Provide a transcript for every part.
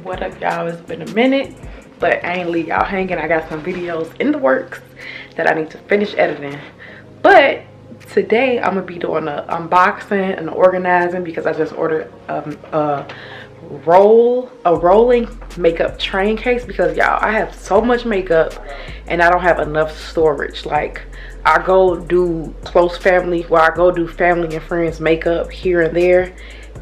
What up, y'all? It's been a minute, but I ain't leave y'all hanging. I got some videos in the works that I need to finish editing. But today I'm gonna be doing an unboxing and organizing because I just ordered a rolling makeup train case because y'all, I have so much makeup and I don't have enough storage. Like, I go do close family, I go do family and friends makeup here and there,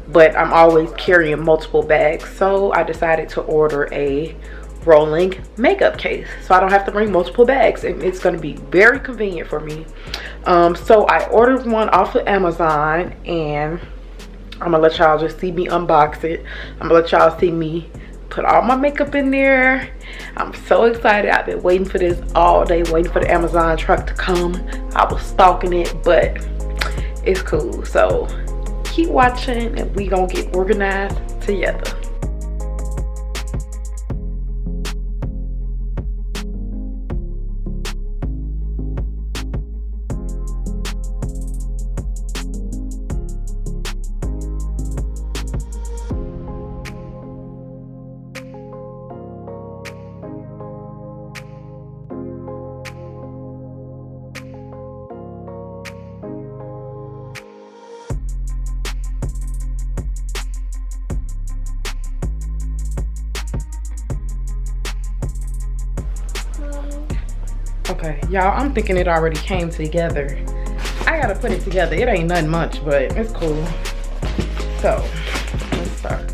but I'm always carrying multiple bags. So I decided to order a rolling makeup case so I don't have to bring multiple bags, and it's going to be very convenient for me. So I ordered one off of Amazon, and I'm gonna let y'all just see me unbox it. I'm gonna let y'all see me put all my makeup in there. I'm so excited. I've been waiting for this all day, waiting for the Amazon truck to come. I was stalking it, but it's cool. So keep watching and we gonna get organized together. Okay, y'all, I'm thinking it already came together. I gotta put it together. It ain't nothing much, but it's cool. So, let's start.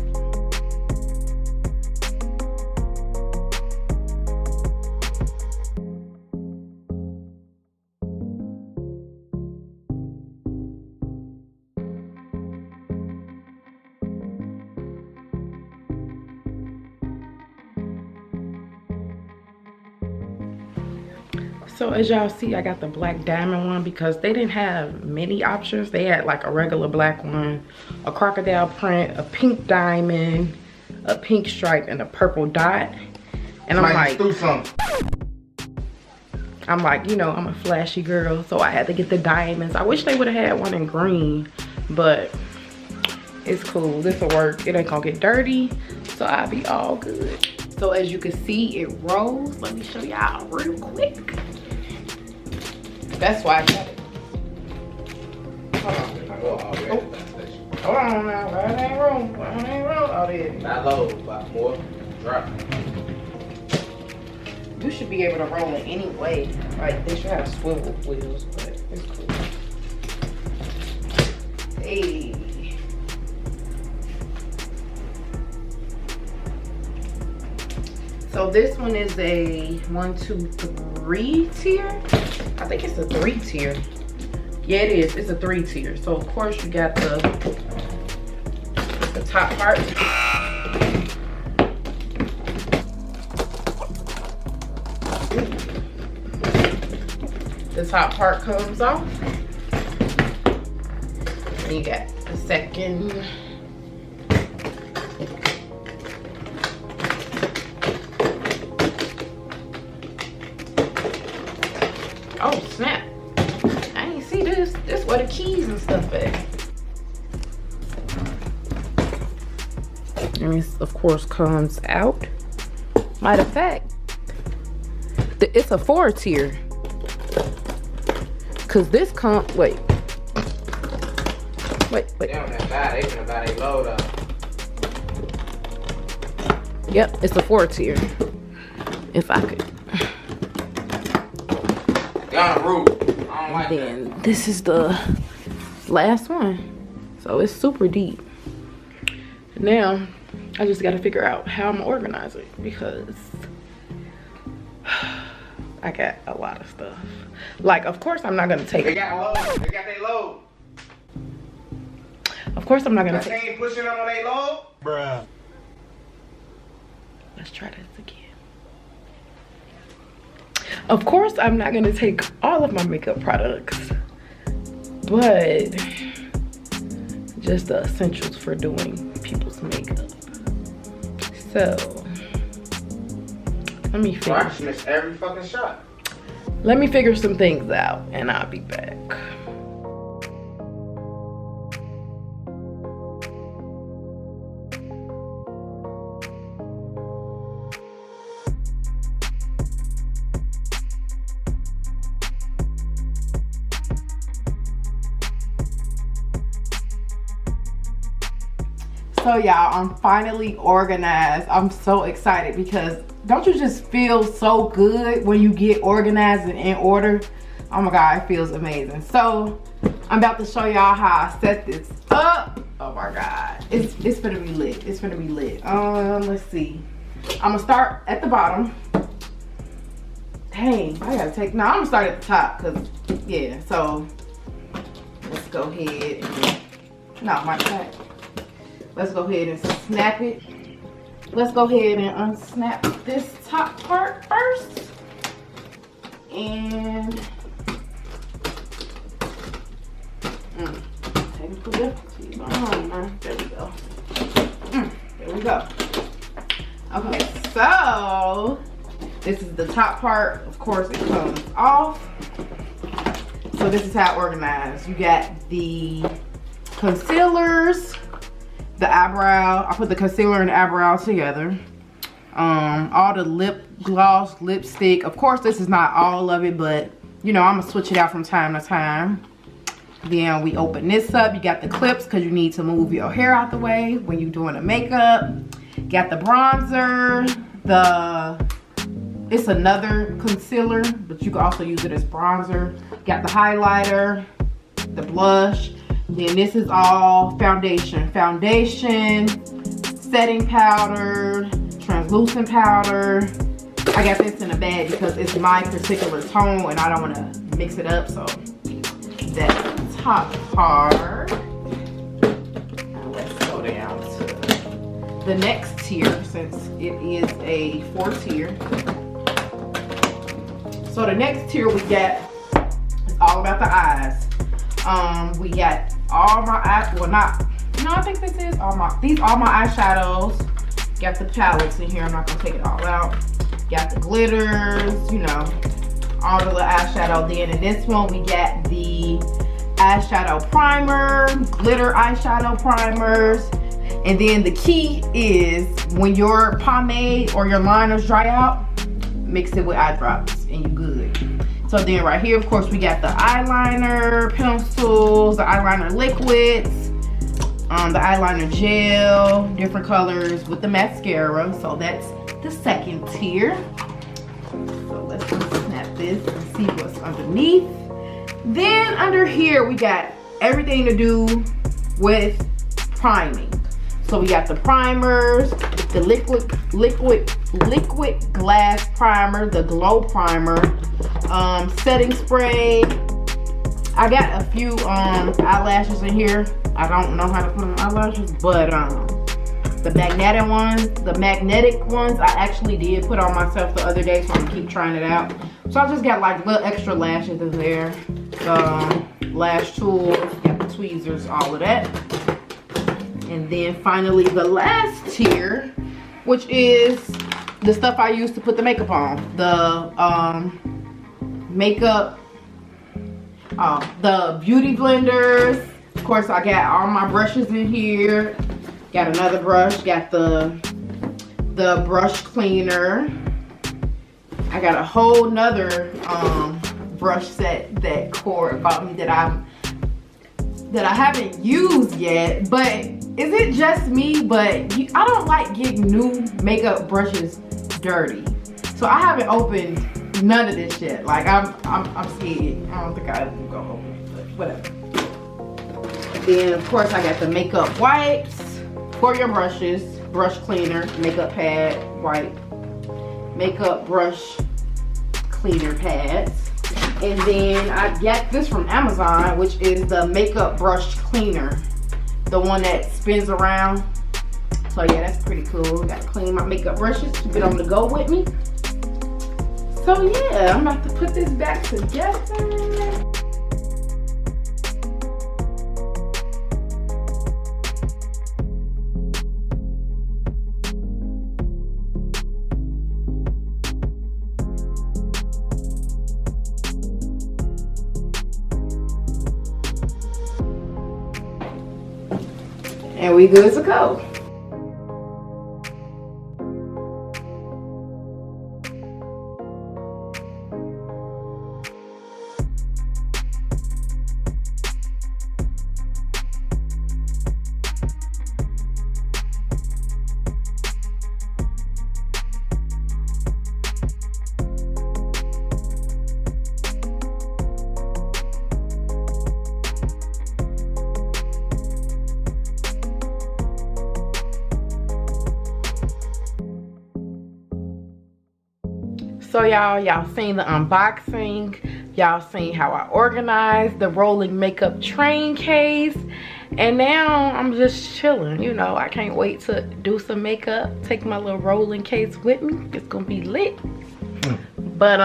So as y'all see, I got the black diamond one because they didn't have many options. They had like a regular black one, a crocodile print, a pink diamond, a pink stripe, and a purple dot. And I'm like, you know, I'm a flashy girl, so I had to get the diamonds. I wish they would have had one in green, but it's cool. This will work. It ain't gonna get dirty, so I'll be all good. So as you can see, it rolls. Let me show y'all real quick. That's why I got it. Hold on now. That ain't roll. That ain't roll. Oh, there. Not low, but more drop. You should be able to roll it anyway. Like, they should have swivel wheels, but it's cool. Hey. So this one is a 1, 2, 3 tier. I think it's a 3 tier. Yeah, it is. It's a 3 tier. So of course you got the top part. The top part comes off. And you got the second. Oh snap, I ain't see this. This where the keys and stuff at. And this of course comes out. Matter of fact, it's a 4 tier. Cause this wait. They don't have that, they can buy a load up. Yep, it's a 4 tier. If I could. On the roof. I don't like Then this is the last one, so it's super deep. Now I just got to figure out how I'm gonna organize it because I got a lot of stuff. Like, of course I'm not gonna take. They got load. They got their load. Of course I'm not gonna take. They ain't pushing them on their load, bruh. Let's try this again. Of course, I'm not gonna take all of my makeup products, but just the essentials for doing people's makeup. So, let me figure. I missed every fucking shot. Let me figure some things out, and I'll be back. So y'all, I'm finally organized. I'm so excited because don't you just feel so good when you get organized and in order? Oh my God, it feels amazing. So I'm about to show y'all how I set this up. Oh my God, it's gonna be lit. It's gonna be lit. Let's see. I'm gonna start at the bottom. Dang, I gotta take. No, I'm gonna start at the top because yeah. So let's go ahead. No, my back. Let's go ahead and snap it. Let's go ahead and unsnap this top part first. And technical difficulties. Oh, there we go. There we go. Okay, so this is the top part. Of course, it comes off. So this is how organized. You got the concealers, the eyebrow. I put the concealer and the eyebrow together. All the lip gloss, lipstick. Of course, this is not all of it, but you know, I'm gonna switch it out from time to time. Then we open this up. You got the clips because you need to move your hair out the way when you're doing the makeup. Got the bronzer. It's another concealer, but you can also use it as bronzer. Got the highlighter, the blush. Then this is all foundation. Foundation, setting powder, translucent powder. I got this in a bag because it's my particular tone and I don't want to mix it up. So that top part. Now let's go down to the next tier since it is a 4-tier. So the next tier we got is all about the eyes. We got all my eye, well not, no, I think this is all my, these are my eyeshadows. Got the palettes in here, I'm not gonna take it all out. Got the glitters, you know, all of the eyeshadow. Then in this one, we got the eyeshadow primer, glitter eyeshadow primers. And then the key is when your pomade or your liners dry out, mix it with eye drops and you good. So then right here, of course, we got the eyeliner pencils, the eyeliner liquids, the eyeliner gel, different colors with the mascara. So that's the second tier. So let's snap this and see what's underneath. Then under here, we got everything to do with priming. So we got the primers, the liquid glass primer, the glow primer, setting spray. I got a few eyelashes in here. I don't know how to put on eyelashes, but the magnetic ones I actually did put on myself the other day, so I'm gonna keep trying it out. So I just got like little extra lashes in there, lash tools, got the tweezers, all of that. And then finally the last tier, which is the stuff I use to put the makeup on. The the beauty blenders. Of course, I got all my brushes in here. Got another brush, got the brush cleaner. I got a whole nother brush set that Cord bought me that I haven't used yet. But is it just me? But I don't like getting new makeup brushes dirty. So I haven't opened none of this yet. Like I'm scared. I don't think I will go open it, but whatever. Then of course I got the makeup wipes for your brushes, brush cleaner, makeup pad, wipe, makeup brush cleaner pads. And then I got this from Amazon, which is the makeup brush cleaner, the one that spins around. So yeah, that's pretty cool. Gotta clean my makeup brushes, keep it on the go with me. So yeah, I'm about to put this back together. And we good to go. So y'all seen the unboxing, y'all seen how I organized the rolling makeup train case, and now I'm just chilling. You know, I can't wait to do some makeup, take my little rolling case with me. It's gonna be lit. But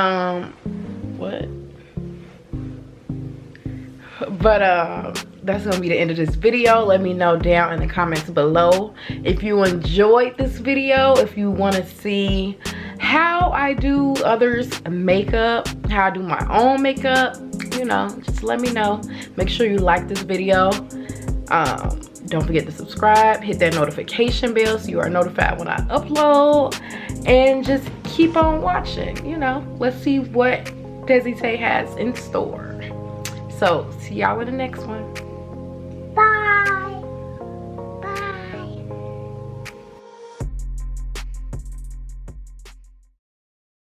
that's gonna be the end of this video. Let me know down in the comments below if you enjoyed this video, if you want to see how I do others' makeup, how I do my own makeup. You know, just let me know. Make sure you like this video. Don't forget to subscribe, hit that notification bell so you are notified when I upload, and just keep on watching. You know, let's see what Desi Tay has in store. So see y'all in the next one.